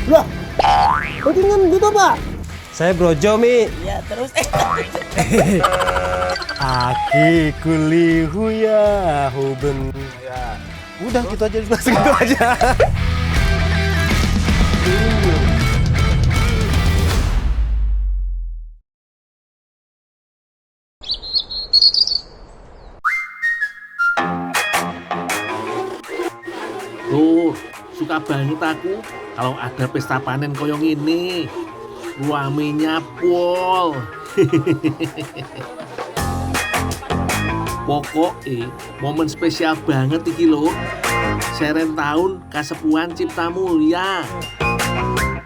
Loh, kok dengan gitu Pak? Saya Brojo, Mi. Ya terus. Aki kulihu ya huben. Ya. Udah gitu aja, segitu aja. Tuh, suka banget aku kalau ada pesta panen koyong ini. Ruamenya pol. Pokoknya momen spesial banget iki lho. Seren tahun kasepuhan Cipta Mulya.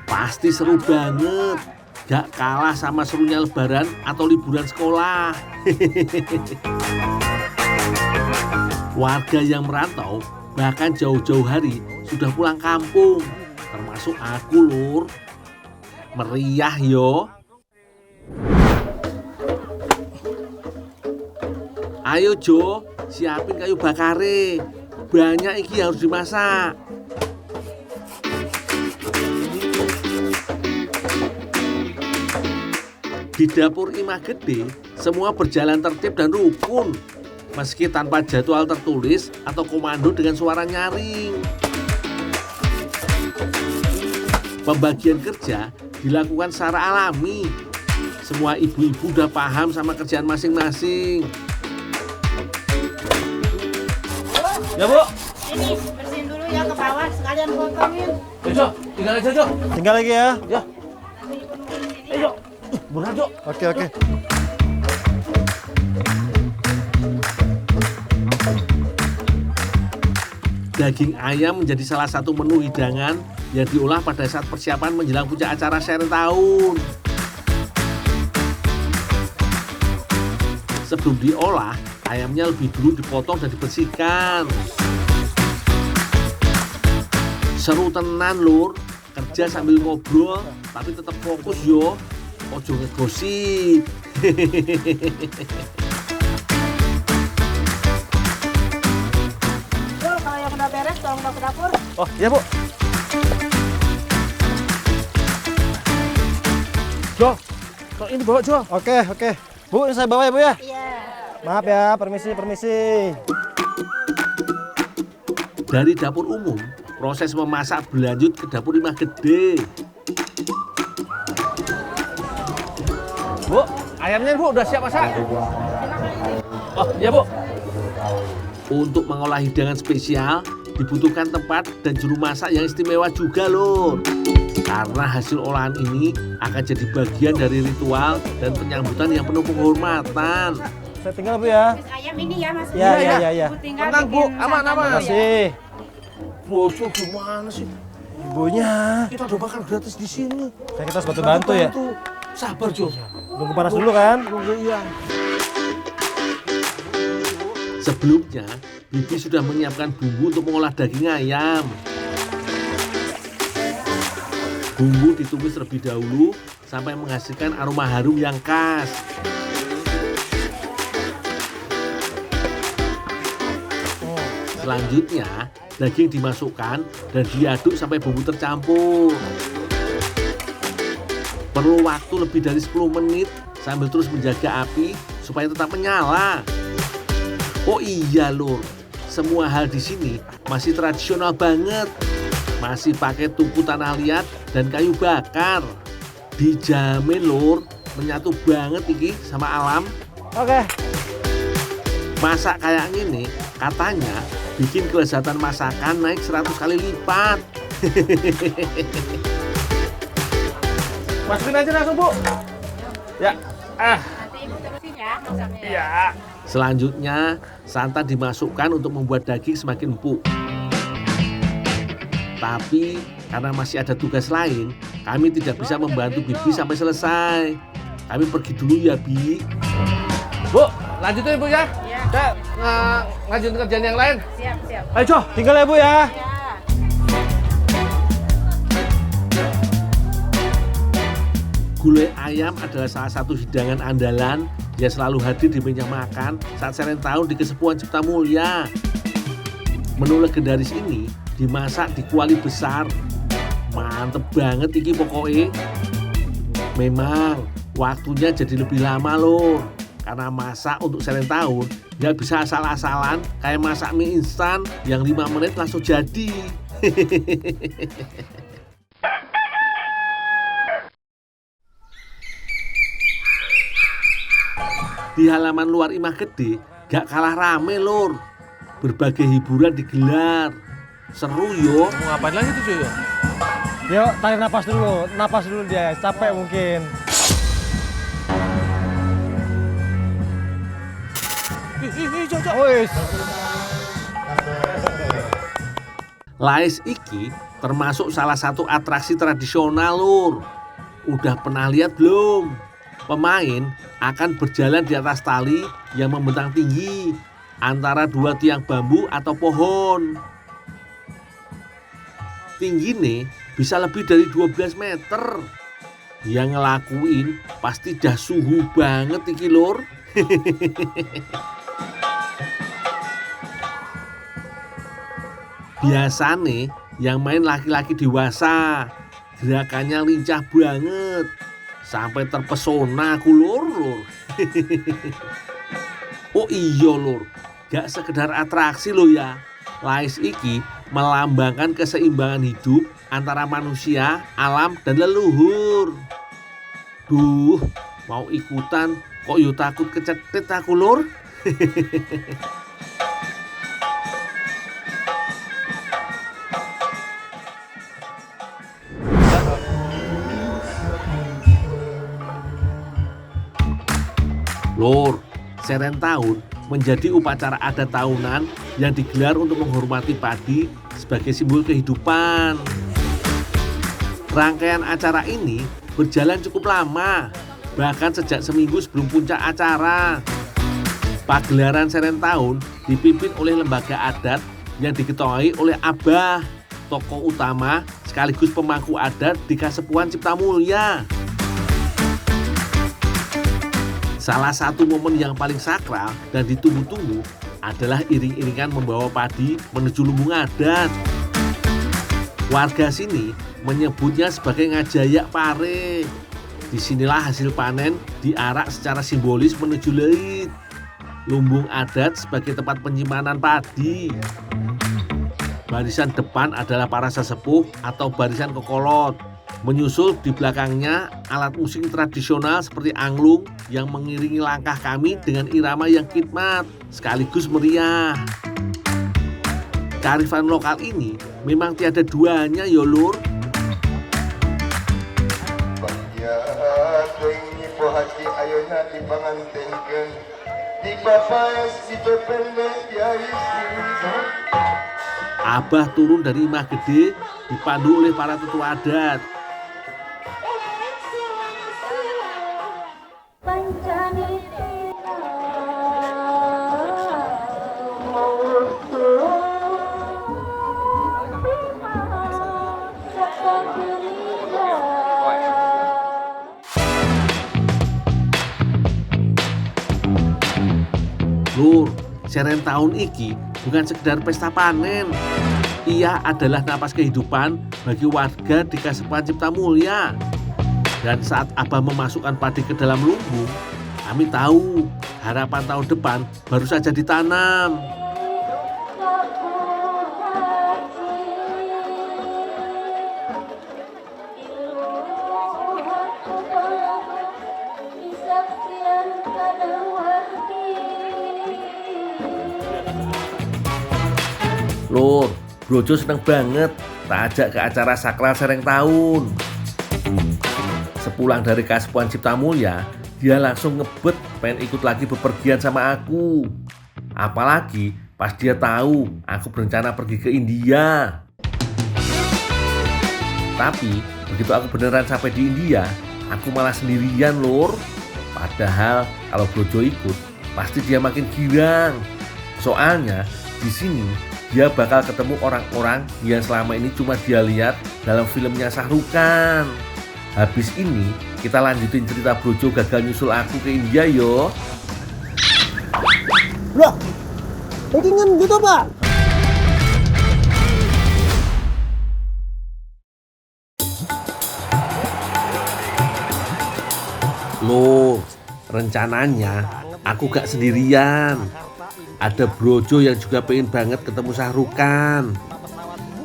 Pasti seru banget. Gak kalah sama serunya lebaran atau liburan sekolah. Warga yang merantau bahkan jauh-jauh hari sudah pulang kampung. Termasuk aku lur. Meriah yo. Ayo Jo, siapin kayu bakare. Banyak iki harus dimasak. Di dapur Imah Gede, semua berjalan tertib dan rukun. Meski tanpa jadwal tertulis atau komando dengan suara nyaring. Pembagian kerja dilakukan secara alami. Semua ibu-ibu udah paham sama kerjaan masing-masing. Ya, Bu. Ini bersihin dulu ya ke bawah, sekalian potongin. Jo, tinggal aja Jo. Tinggal lagi ya. Ya. Ayo, buruan Jo. Oke. Daging ayam menjadi salah satu menu hidangan yang diolah pada saat persiapan menjelang puncak acara Seren Tahun. Sebelum diolah, ayamnya lebih dulu dipotong dan dibersihkan. Seru tenan lur, kerja sambil ngobrol tapi tetap fokus yo. Ojo ngegosip. Tuh, kalau yang udah beres, tolong bawa ke dapur. Oh, iya, Bu. Jo, kok ini bawa Jo? Oke. Bu, ini saya bawa ya, Bu ya. Iya. Maaf ya, permisi. Dari dapur umum, proses memasak berlanjut ke dapur Imah Gede. Bu, ayamnya Bu udah siap masak? Oh, iya Bu. Untuk mengolah hidangan spesial, dibutuhkan tempat dan juru masak yang istimewa juga lor. Karena hasil olahan ini akan jadi bagian dari ritual dan penyambutan yang penuh penghormatan. Saya tinggal, Bu ya. Terus ayam ini ya Mas. Iya. Bu tinggal Tenang, Bu. bikin Aman, santan aman. dulu ya. Makasih. Bosok gimana sih? Ibunya. Kita udah makan gratis di sini. Kita harus bantu ya. Sabar Jo. Nunggu panas dulu kan? Iya. Sebelumnya, Bibi sudah menyiapkan bumbu untuk mengolah daging ayam. Bumbu ditumis terlebih dahulu sampai menghasilkan aroma harum yang khas. Selanjutnya, daging dimasukkan dan diaduk sampai bumbu tercampur. Perlu waktu lebih dari 10 menit sambil terus menjaga api supaya tetap menyala. Oh iya lur, semua hal di sini masih tradisional banget. Masih pakai tungku tanah liat dan kayu bakar. Dijamin lur, menyatu banget iki sama alam. Oke. Masak kayak gini katanya bikin kelezatan masakan naik 100 kali lipat. Masukin aja langsung Bu. Ya. Nanti Ibu terusin ya masaknya. Iya. Selanjutnya, santan dimasukkan untuk membuat daging semakin empuk. Tapi karena masih ada tugas lain, kami tidak bisa membantu Bibi sampai selesai. Kami pergi dulu ya, Bi. Bu, lanjutin Bu ya. Iya. Saya ngajuin kerjaan yang lain. Siap. Ayo, Jo, tinggal ya, Bu ya. Ya. Gulai ayam adalah salah satu hidangan andalan yang selalu hadir di meja makan saat Seren Tahun di Kesepuhan Cipta Mulya. Menu legendaris ini dimasak di kuali besar. Mantep banget iki pokoknya. Memang waktunya jadi lebih lama Lur. Karena masak untuk Serentahun nggak bisa asal-asalan kayak masak mie instan yang 5 menit langsung jadi. Di halaman luar Imah Gede gak kalah rame Lur. Berbagai hiburan digelar. Seru yo. Mau ngapain lagi tuh Joyo? Yuk, tarik napas dulu dia, capek mungkin. Jojo. Wis. Lais iki termasuk salah satu atraksi tradisional Lur. Udah pernah lihat belum? Pemain akan berjalan di atas tali yang membentang tinggi antara 2 tiang bambu atau pohon. Tingginya bisa lebih dari 12 meter. Yang ngelakuin pasti dah suhu banget iki Lur. Biasanya yang main laki-laki dewasa. Gerakannya lincah banget. Sampai terpesona aku Lur. Oh iya Lur, gak sekedar atraksi lo ya. Lais iki melambangkan keseimbangan hidup antara manusia, alam, dan leluhur. Duh, mau ikutan kok yo takut kecetit aku Lur. Lur, Serentahun menjadi upacara adat tahunan yang digelar untuk menghormati padi sebagai simbol kehidupan. Rangkaian acara ini berjalan cukup lama, bahkan sejak seminggu sebelum puncak acara. Pagelaran Serentahun dipimpin oleh lembaga adat yang diketuai oleh Abah, tokoh utama sekaligus pemangku adat di Kasepuhan Cipta Mulya. Salah satu momen yang paling sakral dan ditunggu-tunggu adalah iring-iringan membawa padi menuju lumbung adat. Warga sini menyebutnya sebagai ngajayak pare. Disinilah hasil panen diarak secara simbolis menuju leit. Lumbung adat sebagai tempat penyimpanan padi. Barisan depan adalah para sesepuh atau barisan kokolot. Menyusul di belakangnya alat musik tradisional seperti anglung yang mengiringi langkah kami dengan irama yang khidmat sekaligus meriah. Kearifan lokal ini memang tiada duanya ya Lur. Abah turun dari Imah Gede dipandu oleh para tetua adat. Lur, Serentahun iki bukan sekedar pesta panen. Ia adalah napas kehidupan bagi warga di Kasepuhan Cipta Mulya. Dan saat Abah memasukkan padi ke dalam lumbung, kami tahu harapan tahun depan baru saja ditanam. Lur, Brojo seneng banget tak ajak ke acara sakral Serentahun. Sepulang dari Kasepuhan Cipta Mulya, dia langsung ngebet pengen ikut lagi bepergian sama aku. Apalagi pas dia tahu aku berencana pergi ke India. Tapi begitu aku beneran sampai di India, aku malah sendirian Lur. Padahal kalau Brojo ikut, pasti dia makin girang. Soalnya di sini dia bakal ketemu orang-orang yang selama ini cuma dia lihat dalam filmnya Sahrukan. Habis ini kita lanjutin cerita Brojo gagal nyusul aku ke India yo. Lah, ini gitu Pak. Loh, rencananya aku gak sendirian. Ada Brojo yang juga pengen banget ketemu Sahrukan.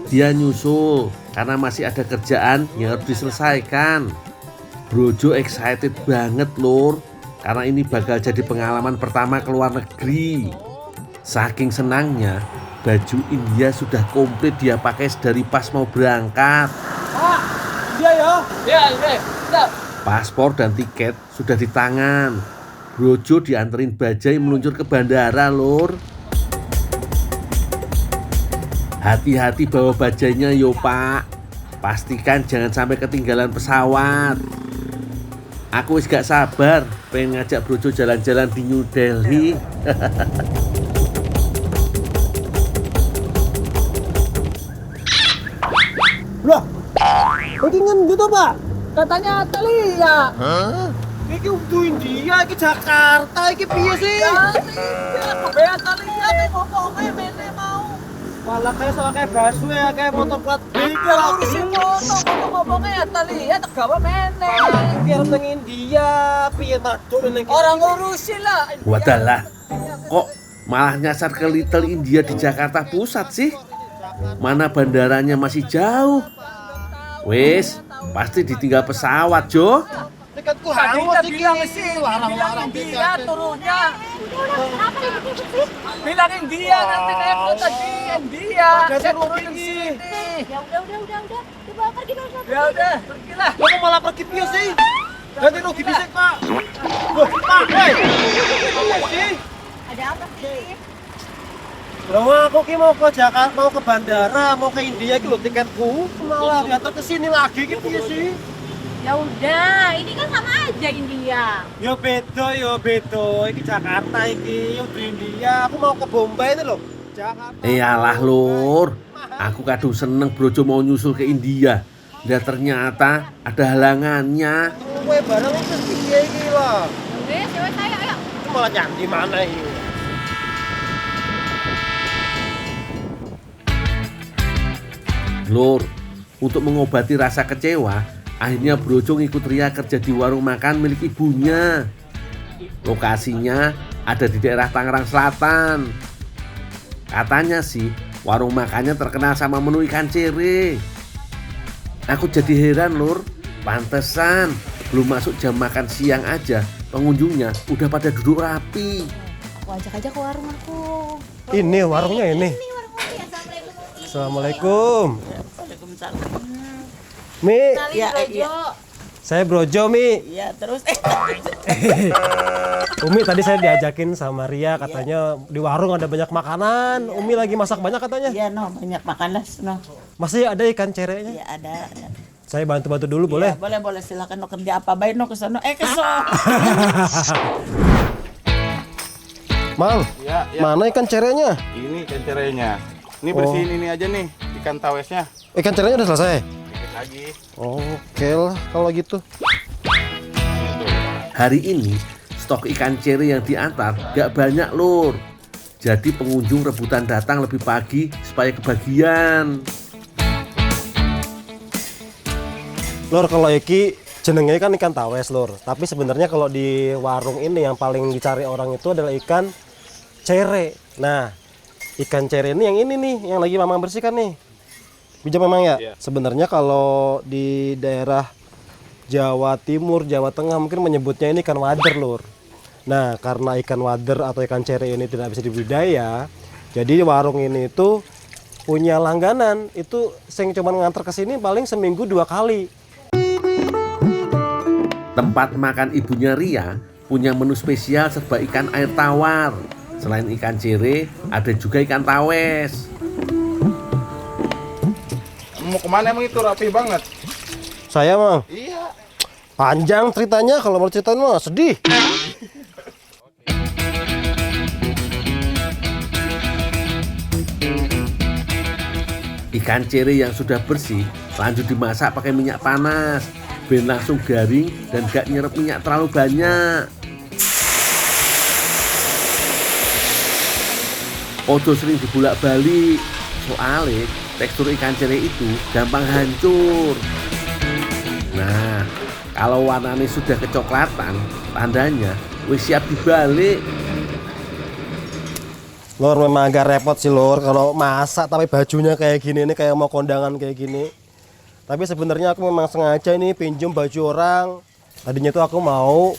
Dia nyusul karena masih ada kerjaan yang harus diselesaikan. Brojo excited banget lur, karena ini bakal jadi pengalaman pertama ke luar negeri. Saking senangnya, baju India sudah komplit dia pakai dari pas mau berangkat. Iya ya. Ya, udah. Paspor dan tiket sudah di tangan. Brojo dianterin bajai meluncur ke bandara lur. Hati-hati bawa bajainya yo pak. Pastikan jangan sampai ketinggalan pesawat. Aku wis gak sabar pengen ngajak Brojo jalan-jalan di New Delhi. Lah, bajingan gitu pak. Katanya Talia. Iki udah India, iki Jakarta, iki piye sih? Talia, Talia nih ngomongnya mene mau. Malah kayak sama kayak busway ya, kayak motor plat B iki lagi. Ngurusin foto ngomongnya Talia tegawa mene. Biar teng India, piye maduk ning Orang ngurusin lah. Wadalah, kok malah nyasar ke Little India di Jakarta Pusat sih? Mana bandaranya masih jauh. Wis, pasti ditinggal pesawat Jo. tiketku Tadi hangus kita iki. bilang sih, Larang-larang bilangin dia turunnya. Bilangin dia nanti naik kota di India. Saya turunin sini. Ya udah. Coba pergi dong. Ya udah, pergilah. Kok malah pergi piye sih? Ganti rugi bisik, Pak. Loh, Pak, hei. Apa sih? Ada apa sih? Loh, aku ki mau ke Jakarta, mau ke bandara, mau ke India ki lho tiketku. Malah diantar ke sini lagi ki piye sih? Ya udah, ini kan sama aja India. Yo beda. Iki Jakarta iki, yo di India. Aku mau ke Bombay itu loh. Jakarta. Iyalah lur, aku kadung seneng Brojo mau nyusul ke India. Dan ternyata ada halangannya. Kowe barang itu piye iki lho. Udah, cewek saya, ayo. Itu malah nyambi mana ini? Lur, untuk mengobati rasa kecewa, akhirnya Brojo ngikut Ria kerja di warung makan milik ibunya. Lokasinya ada di daerah Tangerang Selatan. Katanya sih, warung makannya terkenal sama menu ikan cere. Aku jadi heran lur, pantesan belum masuk jam makan siang aja, pengunjungnya udah pada duduk rapi. Aku ajak aja ke warung aku. Ini warungnya ini. Ini warung kopi. Assalamualaikum. Assalamualaikum. Waalaikumsalam. Mi, Kenalin Ya, Brojo. iya. saya Brojo Mi. Iya, terus Umi tadi saya diajakin sama Ria katanya di warung ada banyak makanan. Umi lagi masak banyak katanya. iya no, banyak makan lah, no. Masih ada ikan cerenya. Iya ada. Saya bantu-bantu dulu boleh? Iya, boleh silakan no kerja apa baik no ke sono. Keso. Mang, Ya, mana ikan cerenya? ini ikan cerenya. Ini bersihin ini aja nih, ikan tawesnya. Ikan cerenya udah selesai? Dikit lagi. Oke lah kalau gitu. Hari ini stok ikan cere yang diantar gak banyak lur. Jadi pengunjung rebutan datang lebih pagi supaya kebagian. Lur, kalau iki jenengnya kan ikan tawes lur. Tapi sebenarnya kalau di warung ini yang paling dicari orang itu adalah ikan cere. Nah, ikan cere ini nih yang lagi Mamang bersihkan nih. Bijak Mamang ya? Iya. Sebenarnya kalau di daerah Jawa Timur, Jawa Tengah mungkin menyebutnya ini ikan wader lur. Nah, karena ikan wader atau ikan cere ini tidak bisa dibudidaya, jadi warung ini itu punya langganan. Itu sing cuman nganter ke sini paling seminggu 2 kali. Tempat makan ibunya Ria punya menu spesial serba ikan air tawar. Selain ikan cere, ada juga ikan tawes. Mau kemana emang itu rapi banget? Saya Mang, Iya. panjang ceritanya, kalau mau ceritain mah sedih. Ikan cere yang sudah bersih lanjut dimasak pakai minyak panas, ben langsung garing dan gak nyerap minyak terlalu banyak. Ojo sering dibulak-balik, soalnya tekstur ikan cere itu gampang hancur. Nah, Kalau warnanya sudah kecoklatan, tandanya wis siap dibalik. Lur, memang agak repot sih Lur kalau masak tapi bajunya kayak gini nih, kayak mau kondangan kayak gini. Tapi sebenarnya aku memang sengaja ini pinjam baju orang. Tadinya tuh aku mau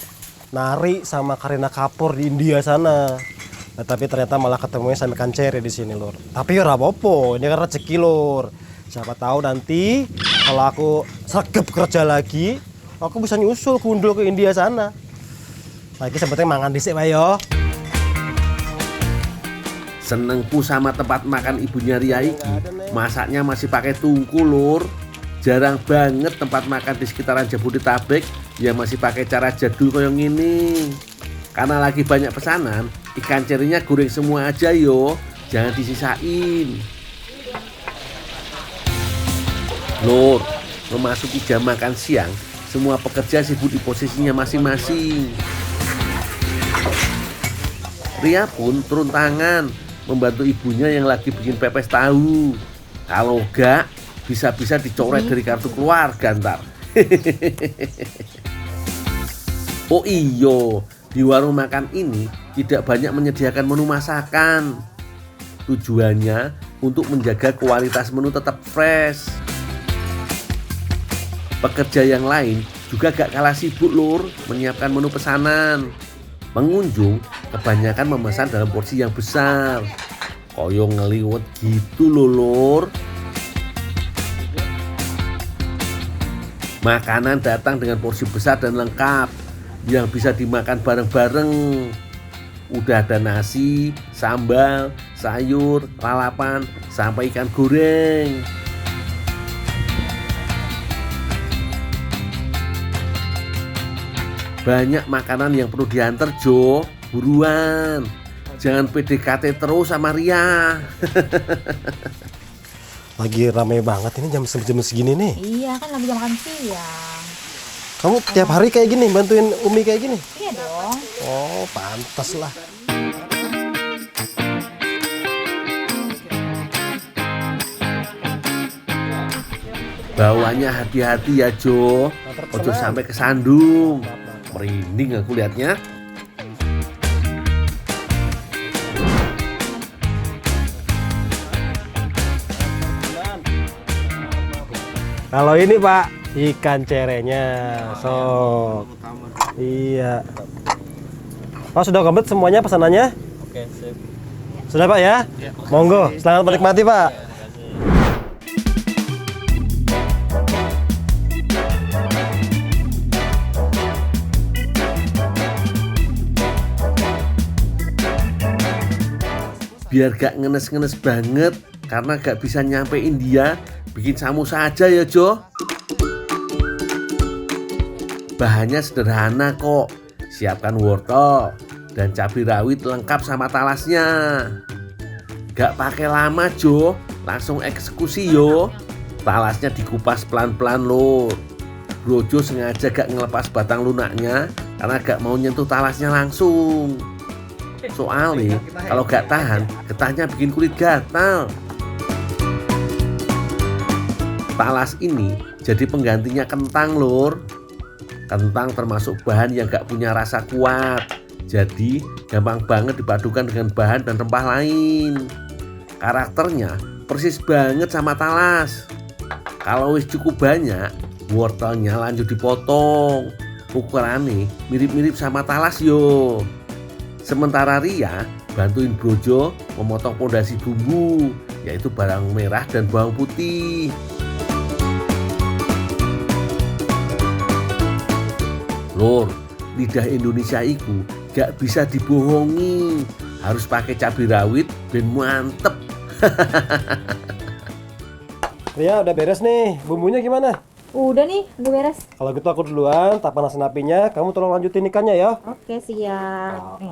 nari sama Kareena Kapoor di India sana. Nah, tapi ternyata malah ketemunya sama ikan cere di sini Lur. Tapi ya rapopo, ini kan rezeki Lur. Siapa tahu nanti kalau aku sregep kerja lagi, aku bisa nyusul gundul ke India sana. Lagi sebetulnya mangan dhisik wae yo. Senengku sama tempat makan ibunya Ria iki, masaknya masih pakai tungku Lur. Jarang banget tempat makan di sekitaran Jabodetabek yang masih pakai cara jadul kayak gini. Karena lagi banyak pesanan, ikan cerinya goreng semua aja yo, jangan disisain. Lur, memasuki jam makan siang, semua pekerja sibuk di posisinya masing-masing. Ria pun turun tangan membantu ibunya yang lagi bikin pepes tahu. Kalau enggak, bisa-bisa dicoret dari kartu keluarga ntar. Oh iyo, di warung makan ini tidak banyak menyediakan menu masakan. Tujuannya untuk menjaga kualitas menu tetap fresh. Pekerja yang lain juga gak kalah sibuk Lur menyiapkan menu pesanan. Pengunjung kebanyakan memesan dalam porsi yang besar, koyong ngeliwet gitu loh Lur. Makanan datang dengan porsi besar dan lengkap yang bisa dimakan bareng-bareng. Udah ada nasi, sambal, sayur, lalapan, sampai ikan goreng. Banyak makanan yang perlu diantar Jo, buruan. Jangan PDKT terus sama Ria. Lagi ramai banget ini jam segini nih. Iya kan lagi jam makan siang. Kamu tiap hari kayak gini bantuin Umi kayak gini? Iya dong. Oh, pantas lah. Bawanya hati-hati ya Jo, ojo sampai kesandung. Merinding aku lihatnya. Kalau ini Pak, ikan cerenya. Sok. Iya. Pak sudah komplit semuanya pesanannya? Oke, sip. Sudah Pak ya? Monggo, selamat menikmati Pak. Biar gak ngenes-ngenes banget karena gak bisa nyampe India, bikin samosa aja ya Jo. Bahannya sederhana kok. Siapkan wortel dan cabai rawit lengkap sama talasnya. Gak pakai lama Jo, langsung eksekusi yo. Talasnya dikupas pelan-pelan Lur. Brojo sengaja gak ngelepas batang lunaknya karena gak mau nyentuh talasnya langsung. Soalnya kalau gak tahan, getahnya bikin kulit gatal. Talas ini jadi penggantinya kentang Lur. Kentang termasuk bahan yang gak punya rasa kuat, jadi gampang banget dipadukan dengan bahan dan rempah lain. Karakternya persis banget sama talas. Kalau wis cukup banyak, wortelnya lanjut dipotong. Ukurannya mirip-mirip sama talas yo. Sementara Ria bantuin Brojo memotong pondasi bumbu, yaitu bawang merah dan bawang putih. Lur, lidah Indonesia itu gak bisa dibohongi. Harus pakai cabai rawit ben mantep. Ria udah beres nih, bumbunya gimana? Udah nih, udah beres. Kalau gitu aku duluan, tak panasin apinya, kamu tolong lanjutin ikannya ya. Oke, siap.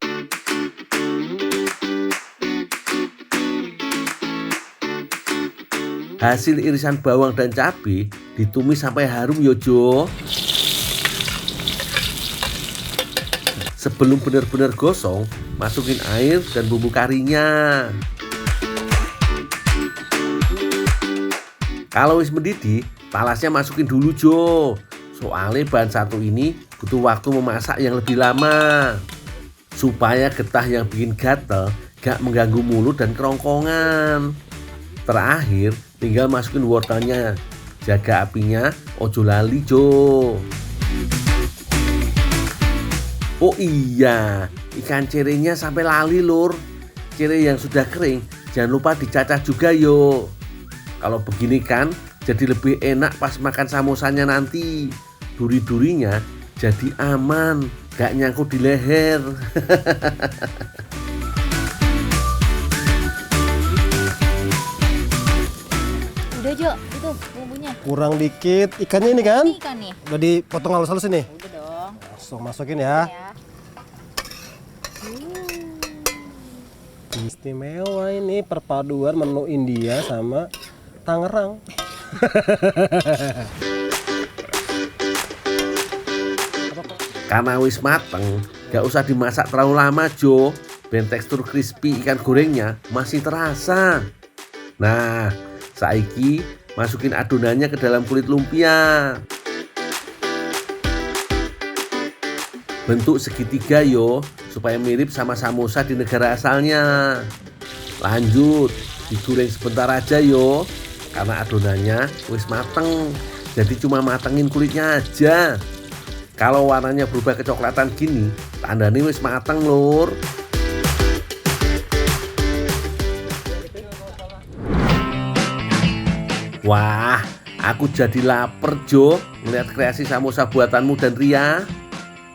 Hasil irisan bawang dan cabai ditumis sampai harum yo Jo. Sebelum benar-benar gosong, masukin air dan bumbu karinya. Kalau wis mendidih, talasnya masukin dulu Jo, Soalnya bahan satu ini butuh waktu memasak yang lebih lama. Supaya getah yang bikin gatel gak mengganggu mulut dan kerongkongan. Terakhir tinggal masukin wortelnya. Jaga apinya, ojo lali Jo. Oh iya, ikan cerenya sampai lali lur. Cere yang sudah kering jangan lupa dicacah juga yo. Kalau begini kan jadi lebih enak pas makan samosanya nanti. Duri-durinya jadi aman, gak nyangkut di leher. Udah Jo, itu bumbunya. Kurang dikit ikannya ini kan? Ini ikan nih. Udah dipotong halus-halus ini. Udah dong. Langsung masukin ya. Ya. Istimewa ini perpaduan menu India sama Tangerang. Karena wis mateng, gak usah dimasak terlalu lama Jo. Ben tekstur crispy ikan gorengnya masih terasa. Nah, saiki masukin adonannya ke dalam kulit lumpia. Bentuk segitiga yo, supaya mirip sama samosa di negara asalnya. Lanjut, digoreng sebentar aja yo, karena adonannya wis mateng. Jadi cuma matengin kulitnya aja. Kalau warnanya berubah kecoklatan gini, tandanya wis mateng lur. Wah, aku jadi lapar Jo ngeliat kreasi samosa buatanmu dan Ria.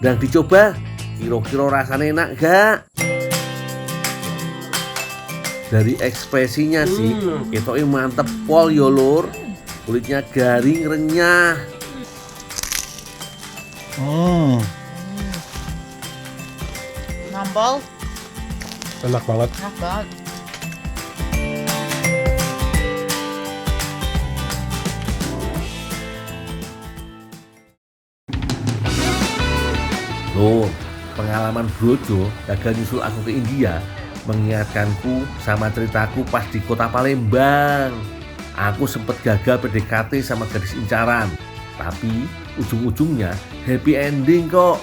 Dan dicoba, kira-kira rasanya enak gak? Dari ekspresinya sih, ketoknya mantep pol yo lur. Kulitnya garing renyah. Nambal, Enak banget. enak banget. Loh, pengalaman Brojo gagal nyusul aku ke India mengingatkanku sama ceritaku pas di kota Palembang. Aku sempet gagal PDKT sama gadis incaran, tapi ujung-ujungnya happy ending kok.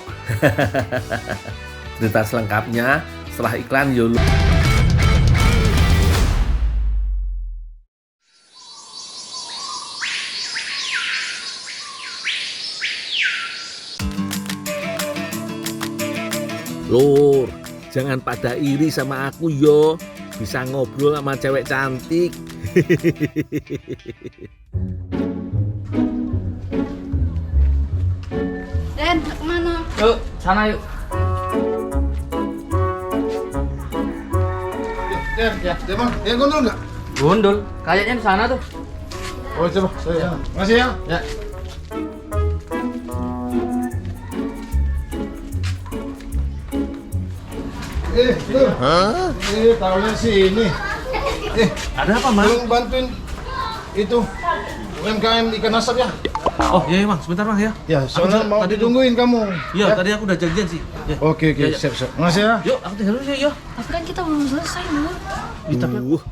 Cerita selengkapnya setelah iklan yolo. Lur, jangan pada iri sama aku yo. Bisa ngobrol sama cewek cantik. Den, kemana? Yuk, sana yuk. Ya, Demon, ya gondol nggak? Gondol, kayaknya di sana tuh. Oh, coba, saya. Makasih ya. Ya. Tuh. Taruhnya sini. Ada apa, Mas? Tolong bantuin itu UMKM ikan asap ya. Oh, iya, Bang. Sebentar, Bang ya. Ya, soalnya Aku mau tadi ditungguin kamu. Iya, tadi aku udah janjian sih. Ya. Oke, Ya, ya. siap. Makasih ya. Yuk, aku tinggal dulu sih, yuk. Tapi kan kita belum selesai, Nur.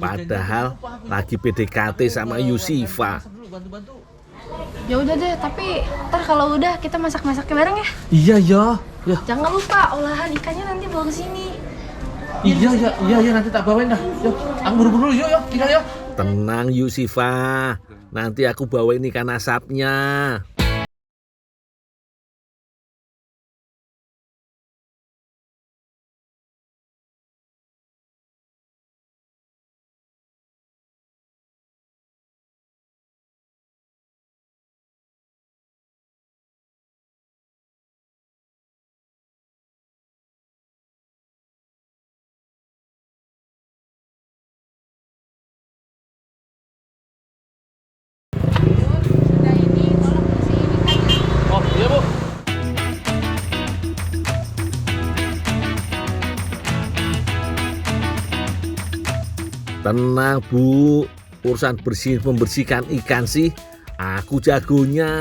Padahal lagi PDKT sama Yusifa. Bantu-bantu. Ya udah deh, tapi ntar kalau udah kita masak-masaknya bareng ya. Iya, ya. Ya. Jangan lupa olahan ikannya nanti bawa ke sini. Iya, nanti tak bawain dah. Yuk, aku buru-buru yuk, tinggal yuk. Tenang Yusifa, nanti aku bawain ikan asapnya. Oh, iya, Bu. Tenang Bu, urusan membersihkan ikan sih aku jagonya.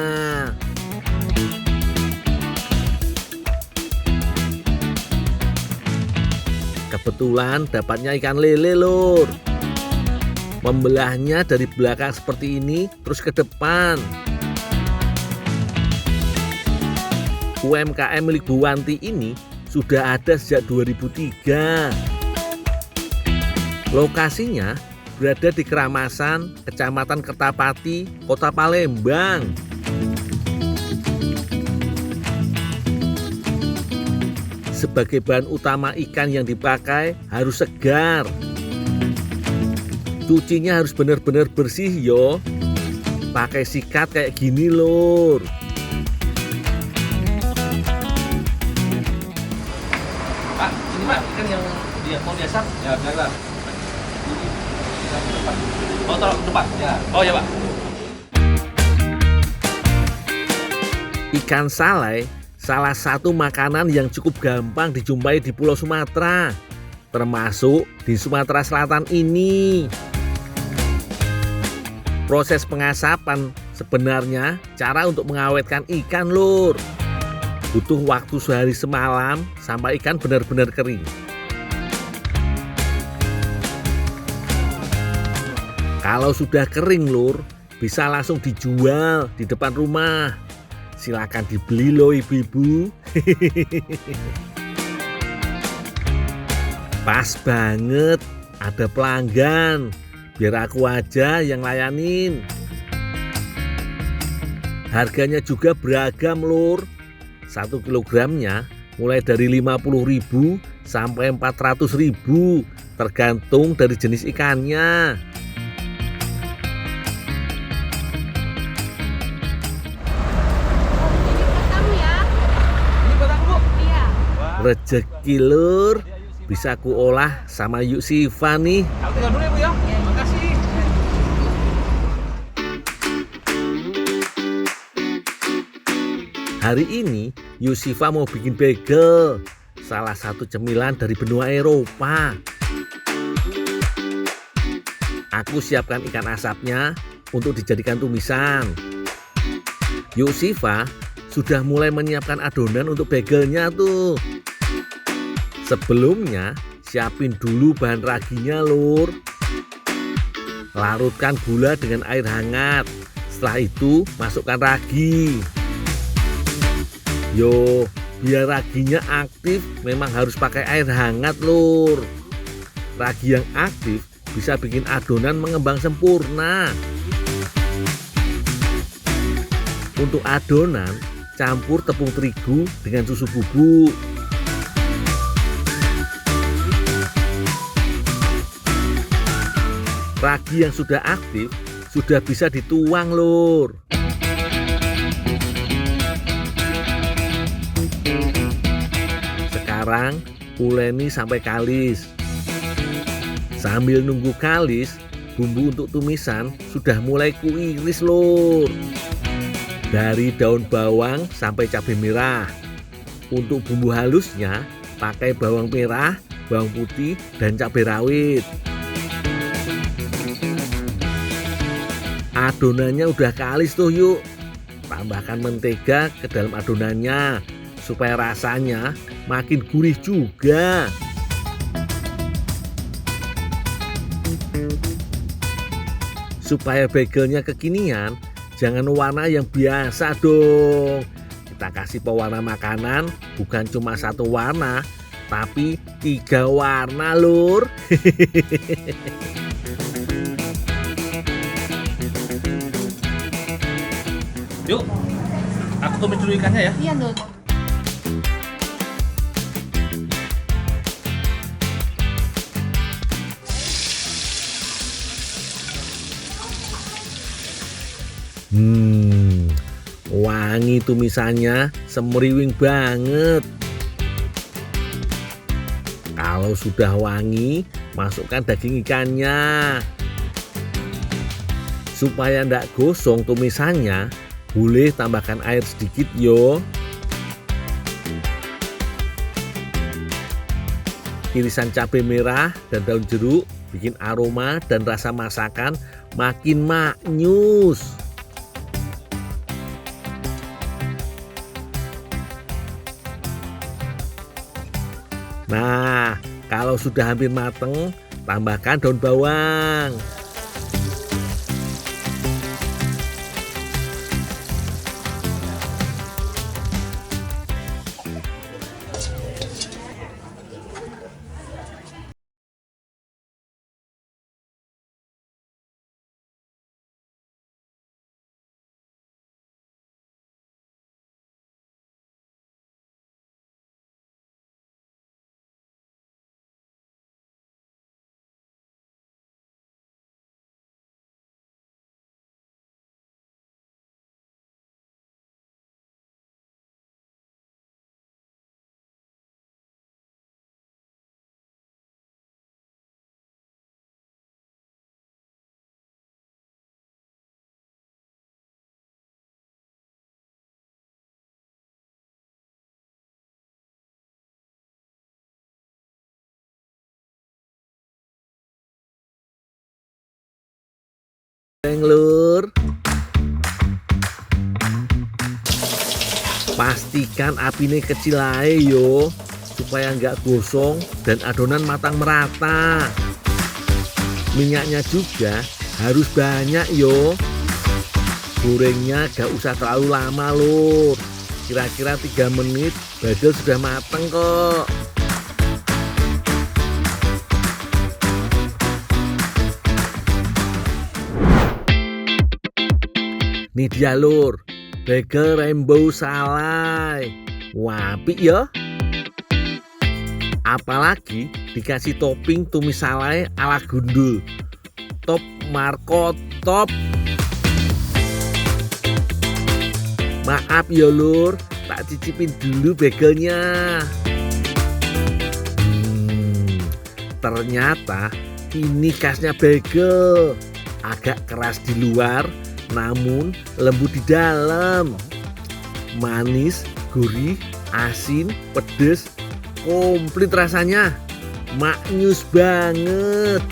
Kebetulan dapatnya ikan lele lur. Membelahnya dari belakang seperti ini terus ke depan. UMKM milik Bu Wanti ini sudah ada sejak 2003. Lokasinya berada di Keramasan, Kecamatan Kertapati, Kota Palembang. Sebagai bahan utama ikan yang dipakai harus segar. Cucinya harus benar-benar bersih yo. Pakai sikat kayak gini lur. Pak, ini Pak, ikan yang dia mau diasap. Ya, biarlah. Oh, taruh ke depan. Ya. Oh ya Pak. Ikan salai salah satu makanan yang cukup gampang dijumpai di Pulau Sumatera, termasuk di Sumatera Selatan ini. Proses pengasapan sebenarnya cara untuk mengawetkan ikan lur. Butuh waktu sehari semalam sampai ikan benar-benar kering. Kalau sudah kering lur, bisa langsung dijual di depan rumah. Silakan dibeli loh ibu-ibu. Pas banget, ada pelanggan. Biar aku aja yang layanin. Harganya juga beragam lur. 1 kilogramnya mulai dari 50.000 sampai 400.000, tergantung dari jenis ikannya. Rezeki lur, bisa ku olah sama Yuk Siva nih. Aku tinggal dulu ya Bu ya. Makasih. Hari ini Yuk Siva mau bikin bagel, salah satu cemilan dari benua Eropa. Aku siapkan ikan asapnya untuk dijadikan tumisan. Yuk Siva sudah mulai menyiapkan adonan untuk bagelnya tuh. Sebelumnya siapin dulu bahan raginya lur. Larutkan gula dengan air hangat. Setelah itu masukkan ragi. Yo, biar raginya aktif memang harus pakai air hangat lur. Ragi yang aktif bisa bikin adonan mengembang sempurna. Untuk adonan, campur tepung terigu dengan susu bubuk. Ragi yang sudah aktif sudah bisa dituang lur. Sekarang uleni sampai kalis. Sambil nunggu kalis, bumbu untuk tumisan sudah mulai kuiris lur. Dari daun bawang sampai cabai merah. Untuk bumbu halusnya pakai bawang merah, bawang putih, dan cabai rawit. Adonannya udah kalis tuh yuk. Tambahkan mentega ke dalam adonannya supaya rasanya makin gurih juga. Supaya bagelnya kekinian, jangan warna yang biasa dong. Kita kasih pewarna makanan bukan cuma 1 warna, tapi 3 warna lur. Yuk, aku tumis dulu ikannya ya. Iya, Dut. Wangi tumisannya, semeriwing banget. Kalau sudah wangi, masukkan daging ikannya. Supaya tidak gosong tumisannya, boleh tambahkan air sedikit yo. Irisan cabai merah dan daun jeruk bikin aroma dan rasa masakan makin maknyus. Nah, kalau sudah hampir mateng, tambahkan daun bawang. Lur. Pastikan apinya kecil aja yo, supaya nggak gosong dan adonan matang merata. Minyaknya juga harus banyak yo. Gorengnya gak usah terlalu lama lur. Kira-kira 3 menit bagel sudah mateng kok. Nih dia lur, bagel rainbow salai. Wapik ya. Apalagi dikasih topping tumis salai ala gundul. Top Marco top. Maaf ya lur, tak cicipin dulu bagelnya. Ternyata ini khasnya bagel. Agak keras di luar, namun lembut di dalam. Manis, gurih, asin, pedes, komplit rasanya. Maknyus banget.